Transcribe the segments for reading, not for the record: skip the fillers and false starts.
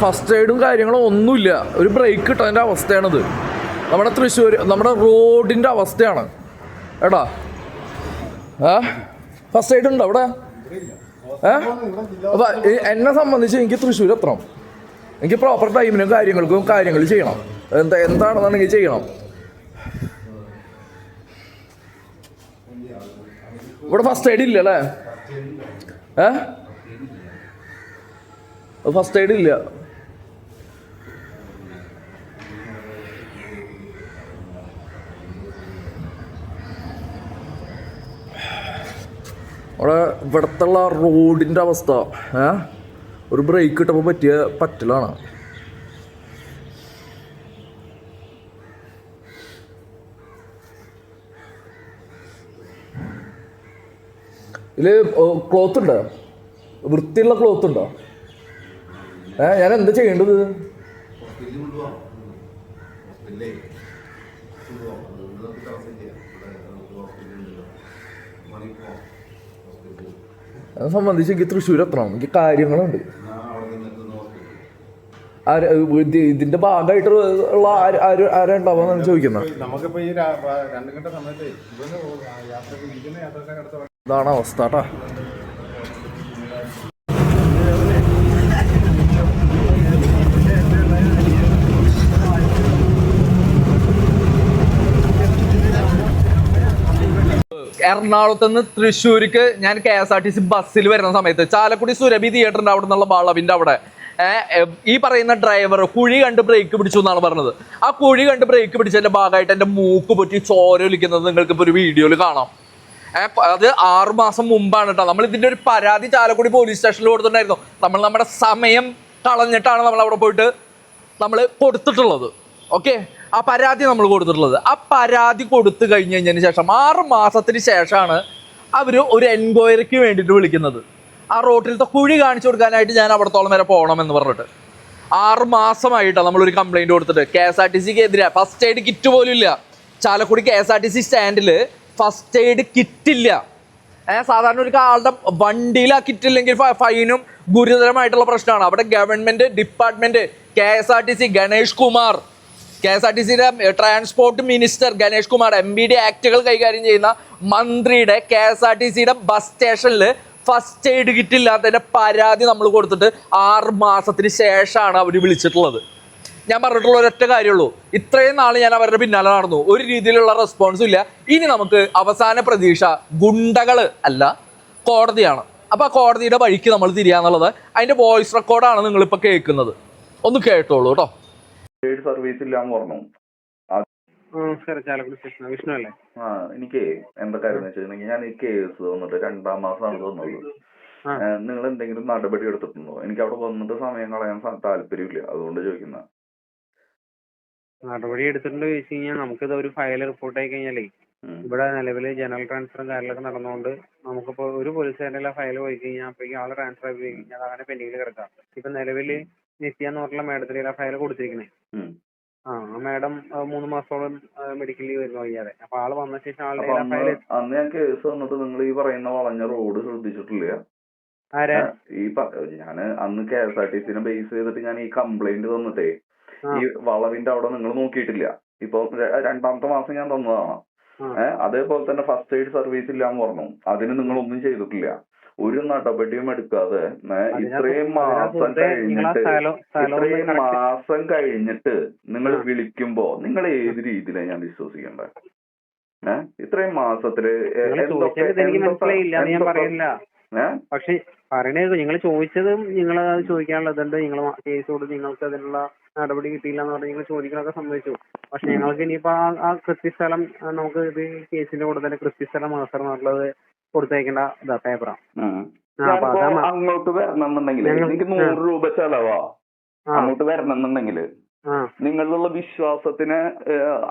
First എയ്ഡും കാര്യങ്ങളും ഒന്നുമില്ല. ഒരു ബ്രേക്ക് കിട്ടാൻ്റെ അവസ്ഥയാണിത്. നമ്മുടെ തൃശ്ശൂർ നമ്മുടെ റോഡിൻ്റെ അവസ്ഥയാണ് എടാ. ഫസ്റ്റ് എയ്ഡ് ഉണ്ടോ അവിടെ? അപ്പം എന്നെ സംബന്ധിച്ച് എനിക്ക് തൃശ്ശൂർ എത്തണം. എനിക്ക് പ്രോപ്പർ ടൈമിനും കാര്യങ്ങൾ ചെയ്യണം. എന്താണെന്നുണ്ടെങ്കിൽ ചെയ്യണം. ഇവിടെ ഫസ്റ്റ് എയ്ഡ് ഇല്ല അല്ലേ? ഫസ്റ്റ് എയ്ഡ് ഇല്ല. അവിടെ ഇവിടത്തുള്ള റോഡിൻ്റെ അവസ്ഥ ഒരു ബ്രേക്ക് കിട്ടുമ്പോൾ പറ്റലാണ്. ഇതിൽ ക്ലോത്ത് ഉണ്ടോ? വൃത്തിയുള്ള ക്ലോത്ത് ഉണ്ടോ? ഞാൻ എന്താ ചെയ്യേണ്ടത്? അത് സംബന്ധിച്ച് എനിക്ക് തൃശ്ശൂർ എത്തണം. എനിക്ക് കാര്യങ്ങളുണ്ട്. ഇതിന്റെ ഭാഗമായിട്ട് ഉള്ള ആരാ ഉണ്ടാവാന്നാണ് ചോദിക്കുന്നത്. ഇതാണ് അവസ്ഥ കേട്ടാ. എറണാകുളത്ത് നിന്ന് തൃശ്ശൂർക്ക് ഞാൻ KSRTC ബസ്സിൽ വരുന്ന സമയത്ത് ചാലക്കുടി സുരഭി തിയേറ്ററിൻ്റെ അവിടെ നിന്നുള്ള വളവിൻ്റെ അവിടെ ഈ പറയുന്ന ഡ്രൈവർ കുഴി കണ്ട് ബ്രേക്ക് പിടിച്ചു എന്നാണ് പറഞ്ഞത്. ആ കുഴി കണ്ട് ബ്രേക്ക് പിടിച്ചതിൻ്റെ ഭാഗമായിട്ട് എൻ്റെ മൂക്ക് പൊട്ടി ചോര ഒലിക്കുന്നത് നിങ്ങൾക്ക് ഇപ്പോൾ ഒരു വീഡിയോയിൽ കാണാം. അത് 6 മാസം മുമ്പാണ് കേട്ടോ. നമ്മൾ ഇതിൻ്റെ ഒരു പരാതി ചാലക്കുടി പോലീസ് സ്റ്റേഷനിൽ കൊടുത്തിട്ടുണ്ടായിരുന്നു. നമ്മുടെ സമയം കളഞ്ഞിട്ടാണ് നമ്മൾ അവിടെ പോയിട്ട് നമ്മൾ കൊടുത്തിട്ടുള്ളത്. ഓക്കെ, ആ പരാതി നമ്മൾ കൊടുത്തിട്ടുള്ളത്. ആ പരാതി കൊടുത്തു കഴിഞ്ഞതിന് ശേഷം 6 മാസത്തിന് ശേഷമാണ് അവർ ഒരു എൻക്വയറിക്ക് വേണ്ടിയിട്ട് വിളിക്കുന്നത്. ആ റോട്ടിലത്തെ കുഴി കാണിച്ചു കൊടുക്കാനായിട്ട് ഞാൻ അവിടത്തോളം വരെ പോകണമെന്ന് പറഞ്ഞിട്ട് 6 മാസമായിട്ടാണ് നമ്മളൊരു കംപ്ലൈൻറ്റ് കൊടുത്തിട്ട്. KSRTCക്ക് എതിരെ ഫസ്റ്റ് എയ്ഡ് കിറ്റ് പോലും ഇല്ല. ചാലക്കുടി KSRTC സ്റ്റാൻഡിൽ ഫസ്റ്റ് എയ്ഡ് കിറ്റില്ല. സാധാരണ ഒരു ആളുടെ വണ്ടിയിൽ ആ കിറ്റില്ലെങ്കിൽ ഫൈനും ഗുരുതരമായിട്ടുള്ള പ്രശ്നമാണ്. അവിടെ ഗവൺമെൻറ് ഡിപ്പാർട്ട്മെൻറ്റ് KSRTC KSRTCയുടെ transport minister Ganesh Kumar MBD ആക്ടുകൾ കൈകാര്യം ചെയ്യുന്ന മന്ത്രിയുടെ KSRTCയുടെ ബസ് സ്റ്റേഷനിൽ ഫസ്റ്റ് എയ്ഡ് കിറ്റില്ലാത്തതിൻ്റെ പരാതി നമ്മൾ കൊടുത്തിട്ട് 6 മാസത്തിന് ശേഷമാണ് അവർ വിളിച്ചിട്ടുള്ളത്. ഞാൻ പറഞ്ഞിട്ടുള്ള ഒരൊറ്റ കാര്യമുള്ളൂ, ഇത്രയും നാൾ ഞാൻ അവരുടെ പിന്നാലെ നടന്നു, ഒരു രീതിയിലുള്ള റെസ്പോൺസും ഇല്ല. ഇനി നമുക്ക് അവസാന പ്രതീക്ഷ ഗുണ്ടകൾ അല്ല, കോടതിയാണ്. അപ്പോൾ ആ കോടതിയുടെ വഴിക്ക് നമ്മൾ തിരിയാന്നുള്ളത് അതിൻ്റെ വോയിസ് റെക്കോർഡാണ് നിങ്ങളിപ്പോൾ കേൾക്കുന്നത്. ഒന്ന് കേട്ടോളൂ കേട്ടോ. സർവീസ് ഇല്ലാന്ന് പറഞ്ഞു. വിഷ്ണു അല്ലേ? എനിക്ക് എന്താ കാര്യം വെച്ചിട്ടുണ്ടെങ്കിൽ ഞാൻ ഈ കേസ് വന്നിട്ട് 2-ാം മാസമാണ് തോന്നുന്നത്. നിങ്ങൾ എന്തെങ്കിലും നടപടി എടുത്തിട്ടുണ്ടോ? എനിക്ക് അവിടെ വന്നിട്ട് സമയം കളയാൻ താല്പര്യമില്ല, അതുകൊണ്ട് ചോദിക്കുന്ന. നടപടി എടുത്തിട്ടുണ്ട് ചോദിച്ചു കഴിഞ്ഞാൽ നമുക്കിത് ഒരു ഫയൽ റിപ്പോർട്ട് ആയി കഴിഞ്ഞാലേ ഇവിടെ നിലവിൽ ജനറൽ ട്രാൻസ്ഫറും കാര്യങ്ങളൊക്കെ നടന്നുകൊണ്ട് നമുക്കിപ്പോ ഒരു പോലീസുകാരുടെ ഫയൽ പോയി കഴിഞ്ഞാൽ അപ്പോഴേക്കും ആള് ട്രാൻസ്ഫർ ആയി കഴിഞ്ഞാൽ അങ്ങനെ പെൻഡിങ്ങിൽ കിടക്കാം. ഇപ്പൊ നിലവിൽ നിത്യ എന്ന് പറഞ്ഞ മേഡത്തിന് ഫയൽ കൊടുത്തിരിക്കണേ. ആ മാഡം 3 മാസത്തോളം മെഡിക്കൽ ലീവ് വരുന്നു വയ്യാതെ. അപ്പൊ ആള് വന്ന ശേഷം അന്ന് ഞാൻ കേസ് വന്നിട്ട് നിങ്ങൾ ഈ പറയുന്ന വളഞ്ഞ റോഡ് ശ്രദ്ധിച്ചിട്ടില്ല? ഞാന് അന്ന് KSRTCനെ ബേസ് ചെയ്തിട്ട് ഞാൻ ഈ കംപ്ലൈന്റ് തന്നിട്ടേ ഈ വളവിന്റെ അവിടെ നിങ്ങൾ നോക്കിയിട്ടില്ല. ഇപ്പൊ 2-ാമത്തെ മാസം ഞാൻ തന്നതാണ്. അതേപോലെ തന്നെ ഫസ്റ്റ് എയ്ഡ് സർവീസ് ഇല്ലാന്ന് പറഞ്ഞു. അതിന് നിങ്ങളൊന്നും ചെയ്തിട്ടില്ല, ഒരു നടപടിയും എടുക്കാതെ. ഇത്രയും മാസം കഴിഞ്ഞിട്ട് നിങ്ങൾ വിളിക്കുമ്പോ നിങ്ങൾ ഏത് രീതിയിലാണ് ഞാൻ വിശ്വസിക്കേണ്ടത്? ഇത്രയും മാസത്തില് പക്ഷെ പറയണത് നിങ്ങൾ ചോദിച്ചതും നിങ്ങൾ അത് ചോദിക്കാനുള്ളതുണ്ട്. നിങ്ങൾ കേസ് കൊടുത്ത് നിങ്ങൾക്ക് അതിനുള്ള നടപടി കിട്ടിയില്ല എന്ന് പറഞ്ഞ് നിങ്ങൾ ചോദിക്കണൊക്കെ സംഭവിച്ചു. പക്ഷെ ഞങ്ങൾക്ക് ഇനിയിപ്പോ ആ കൃത്യസ്ഥലം നമുക്ക് ഇത് കേസിന്റെ കൂടെ തന്നെ കൃത്യസ്ഥലം മാസ്റ്റർ എന്നുള്ളത് കൊടുത്തേക്കേണ്ട പേപ്പറാണ്. അങ്ങോട്ട് വരണമെന്നുണ്ടെങ്കിൽ എനിക്ക് 100 രൂപ ചെലവാ. അങ്ങോട്ട് വരണമെന്നുണ്ടെങ്കിൽ നിങ്ങളിലുള്ള വിശ്വാസത്തിന്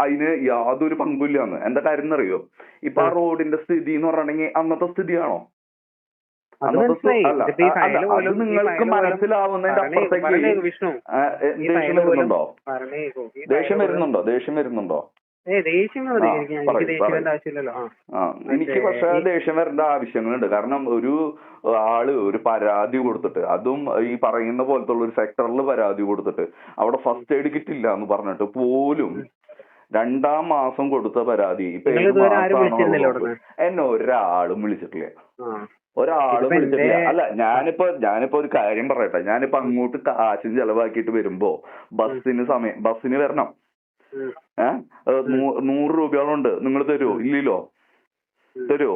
അതിന് യാതൊരു പങ്കുമില്ലാന്ന്. എന്താ കാര്യം എന്നറിയോ? ഇപ്പൊ ആ റോഡിന്റെ സ്ഥിതി എന്ന് പറഞ്ഞിട്ടുണ്ടെങ്കിൽ അന്നത്തെ സ്ഥിതിയാണോ? നിങ്ങൾക്ക് മനസ്സിലാവുന്നതിന്റെ അപ്പുറത്തേക്ക് ദേഷ്യം വരുന്നുണ്ടോ? ദേഷ്യം എനിക്ക് ദേഷ്യം വരേണ്ട ആവശ്യമില്ലല്ലോ. എനിക്ക് പക്ഷെ ദേഷ്യം വരേണ്ട ആവശ്യങ്ങളുണ്ട്. കാരണം ഒരു ആള് ഒരു പരാതി കൊടുത്തിട്ട്, അതും ഈ പറയുന്ന പോലത്തെ ഒരു സെക്ടറിൽ പരാതി കൊടുത്തിട്ട് അവിടെ ഫസ്റ്റ് എയ്ഡ് കിറ്റ് ഇല്ല എന്ന് പറഞ്ഞിട്ട് പോലും 2-ാം മാസം കൊടുത്ത പരാതി ഇപ്പൊ എന്നെ ഒരാളും വിളിച്ചിട്ടില്ല. ഒരാളും വിളിച്ചിട്ടില്ല. അല്ല, ഞാനിപ്പോ ഒരു കാര്യം പറയട്ടെ. ഞാനിപ്പോ അങ്ങോട്ട് കാശും ചെലവാക്കിയിട്ട് വരുമ്പോ ബസ്സിന് വരണം. 100 രൂപയോളുണ്ട്. നിങ്ങൾ തരുമോ? ഇല്ലല്ലോ. തരുമോ?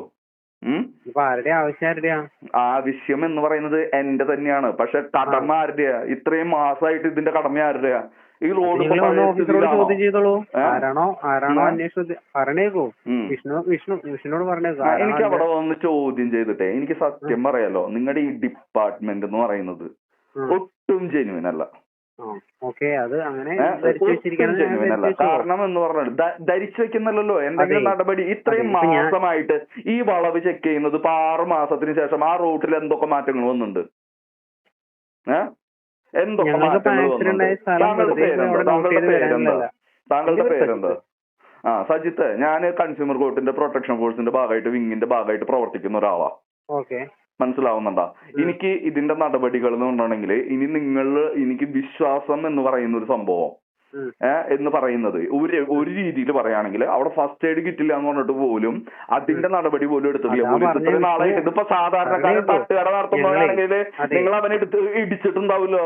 ആവശ്യം എന്ന് പറയുന്നത് എന്റെ തന്നെയാണ്. പക്ഷെ കടമ ആരുടെയാ? ഇത്രയും മാസമായിട്ട് ഇതിന്റെ കടമ ആരുടെയാ? ഈ റോഡ് എനിക്ക് അവിടെ വന്ന് ചോദ്യം ചെയ്തിട്ടേ എനിക്ക് സത്യം പറയാലോ, നിങ്ങളുടെ ഈ ഡിപ്പാർട്ട്മെന്റ് എന്ന് പറയുന്നത് ഒട്ടും ജെന്യുവൻ അല്ല. കാരണം എന്ന് പറഞ്ഞാൽ ധരിച്ചു വെക്കുന്നല്ലോ എന്തെങ്കിലും നടപടി. ഇത്രയും മാസമായിട്ട് ഈ വളവ് ചെക്ക് ചെയ്യുന്നത് ഇപ്പൊ 6 മാസത്തിന് ശേഷം ആ റൂട്ടിൽ എന്തൊക്കെ മാറ്റങ്ങൾ വന്നിട്ടുണ്ട്? എന്തൊക്കെ മാറ്റങ്ങൾ വന്നിട്ടുണ്ട്? താങ്കളുടെ പേരെന്താ? സജിത്ത്. ഞാൻ കൺസ്യൂമർ കോർട്ടിന്റെ പ്രൊട്ടക്ഷൻ ഫോഴ്സിന്റെ ഭാഗമായിട്ട് വിങ്ങിന്റെ ഭാഗമായിട്ട് പ്രവർത്തിക്കുന്ന ഒരാളാ. മനസ്സിലാവുന്നുണ്ടോ? എനിക്ക് ഇതിന്റെ നടപടികൾ എന്ന് പറഞ്ഞിട്ടുണ്ടെങ്കിൽ ഇനി എനിക്ക് വിശ്വാസം എന്ന് പറയുന്ന ഒരു സംഭവം എന്ന് പറയുന്നത് ഒരു രീതിയിൽ പറയുകയാണെങ്കിൽ അവിടെ ഫസ്റ്റ് എയ്ഡ് കിട്ടില്ല എന്ന് പറഞ്ഞിട്ട് പോലും അതിന്റെ നടപടി പോലും എടുത്തിട്ടില്ല. പോലീസ് ഇത്രയും നാളായിട്ട് ഇതിപ്പോ സാധാരണക്കാരൻ തട്ടുകട നടത്തുമ്പോഴാണെങ്കിൽ നിങ്ങൾ അവനെ ഇടിച്ചിട്ടുണ്ടാവുമല്ലോ.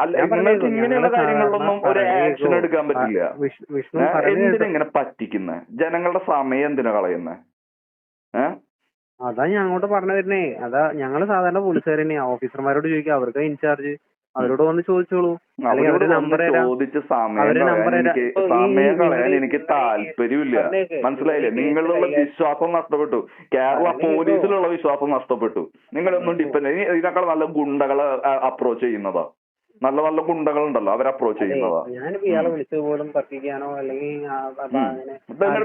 അല്ല, നിങ്ങൾക്ക് ഇങ്ങനെയുള്ള കാര്യങ്ങളിലൊന്നും ഒരു ആക്ഷൻ എടുക്കാൻ പറ്റില്ല. എന്തിനെങ്ങനെ പറ്റിക്കുന്നത്? ജനങ്ങളുടെ സമയം എന്തിനാ കളയുന്നത്? അതാ ഞാൻ അങ്ങോട്ട് പറഞ്ഞു തരുന്നേ. അതാ ഞങ്ങള് സാധാരണ പോലീസുകാർ തന്നെയാ. ഓഫീസർമാരോട് ചോദിക്കുക, അവർക്ക് ഇൻചാർജ്, അവരോട് വന്ന് ചോദിച്ചോളൂ. ചോദിച്ച് സമയം കളയാൻ എനിക്ക് താല്പര്യമില്ല. മനസ്സിലായില്ലേ? നിങ്ങളിലുള്ള വിശ്വാസം നഷ്ടപ്പെട്ടു. കേരള പോലീസിലുള്ള വിശ്വാസം നഷ്ടപ്പെട്ടു. നിങ്ങളൊന്നും ഡിപ്പെൻഡ്. ഇതിനേക്കാൾ നല്ല ഗുണ്ടകളെ അപ്രോച്ച് ചെയ്യുന്നതാ. നല്ല നല്ല ഗുണ്ടകളുണ്ടല്ലോ, അവർ അപ്രോച്ച് ചെയ്യുന്നതാ.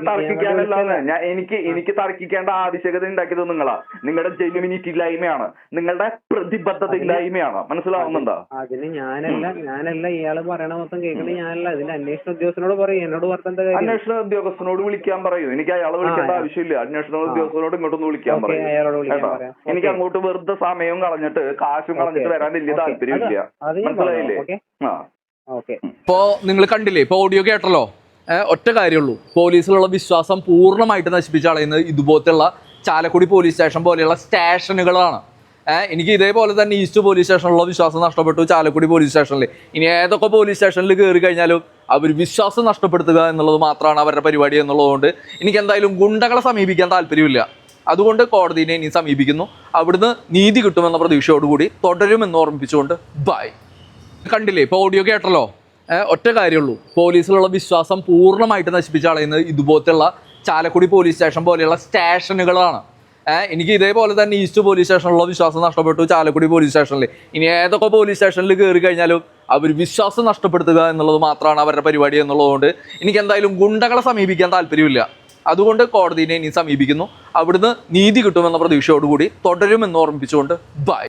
തർക്കിക്കാനല്ലാന്ന് എനിക്ക് തർക്കിക്കേണ്ട ആവശ്യകത ഉണ്ടാക്കിയത് നിങ്ങളാ. നിങ്ങളുടെ ജെന്യുവിനിറ്റി ഇല്ലായ്മയാണ്, നിങ്ങളുടെ പ്രതിബദ്ധത ഇല്ലായ്മയാണ്. മനസ്സിലാവുന്നുണ്ടോ? അതിന് ഞാനല്ല ഇയാള് പറയണ മൊത്തം കേൾക്കണേ ഞാനല്ല. അതിന്റെ അന്വേഷണ ഉദ്യോഗസ്ഥനോട് പറയും. എന്നോട് പറഞ്ഞ അന്വേഷണ ഉദ്യോഗസ്ഥനോട് വിളിക്കാൻ പറയൂ. എനിക്ക് അയാളെ വിളിക്കേണ്ട ആവശ്യമില്ല. അന്വേഷണ ഉദ്യോഗസ്ഥനോട് ഇങ്ങോട്ടൊന്ന് വിളിക്കാൻ പറയും. എനിക്ക് അങ്ങോട്ട് വെറുതെ സമയവും കളഞ്ഞിട്ട് കാശും കളഞ്ഞിട്ട് വരാൻ വലിയ താല്പര്യമില്ല. ഇപ്പോ നിങ്ങൾ കണ്ടില്ലേ, ഇപ്പൊ ഓഡിയോ കേട്ടല്ലോ. ഒറ്റ കാര്യമുള്ളൂ, പോലീസിലുള്ള വിശ്വാസം പൂർണ്ണമായിട്ട് നശിപ്പിച്ച് കളയുന്നത് ഇതുപോലത്തെയുള്ള ചാലക്കുടി പോലീസ് സ്റ്റേഷൻ പോലെയുള്ള സ്റ്റേഷനുകളാണ്. എനിക്ക് ഇതേപോലെ തന്നെ ഈസ്റ്റ് പോലീസ് സ്റ്റേഷനിലുള്ള വിശ്വാസം നഷ്ടപ്പെട്ടു. ചാലക്കുടി പോലീസ് സ്റ്റേഷനിൽ ഇനി ഏതൊക്കെ പോലീസ് സ്റ്റേഷനിൽ കയറി കഴിഞ്ഞാലും അവർ വിശ്വാസം നഷ്ടപ്പെടുത്തുക എന്നുള്ളത് മാത്രമാണ് അവരുടെ പരിപാടി എന്നുള്ളതുകൊണ്ട് എനിക്ക് എന്തായാലും ഗുണ്ടകളെ സമീപിക്കാൻ താല്പര്യമില്ല. അതുകൊണ്ട് കോടതിയെ ഇനി സമീപിക്കുന്നു. അവിടുന്ന് നീതി കിട്ടുമെന്ന പ്രതീക്ഷയോടുകൂടി തുടരുമെന്ന് ഓർമ്മിപ്പിച്ചുകൊണ്ട് ബൈ. കണ്ടില്ലേ, ഇപ്പോൾ ഓഡിയോ കേട്ടല്ലോ. ഒറ്റ കാര്യമുള്ളൂ, പോലീസിലുള്ള വിശ്വാസം പൂർണ്ണമായിട്ട് നശിപ്പിച്ച് കളയുന്നത് ഇതുപോലത്തെയുള്ള ചാലക്കുടി പോലീസ് സ്റ്റേഷൻ പോലെയുള്ള സ്റ്റേഷനുകളാണ്. എനിക്ക് ഇതേപോലെ തന്നെ ഈസ്റ്റ് പോലീസ് സ്റ്റേഷനിലുള്ള വിശ്വാസം നഷ്ടപ്പെട്ടു. ചാലക്കുടി പോലീസ് സ്റ്റേഷനിൽ ഇനി ഏതൊക്കെ പോലീസ് സ്റ്റേഷനിൽ കയറി കഴിഞ്ഞാലും അവർ വിശ്വാസം നഷ്ടപ്പെടുത്തുക എന്നുള്ളത് മാത്രമാണ് അവരുടെ പരിപാടി എന്നുള്ളതുകൊണ്ട് എനിക്ക് എന്തായാലും ഗുണ്ടകളെ സമീപിക്കാൻ താല്പര്യമില്ല. അതുകൊണ്ട് കോടതിയെ ഇനി സമീപിക്കുന്നു. അവിടുന്ന് നീതി കിട്ടുമെന്ന പ്രതീക്ഷയോടുകൂടി തുടരുമെന്ന് ഓർമ്മിപ്പിച്ചുകൊണ്ട് ബൈ.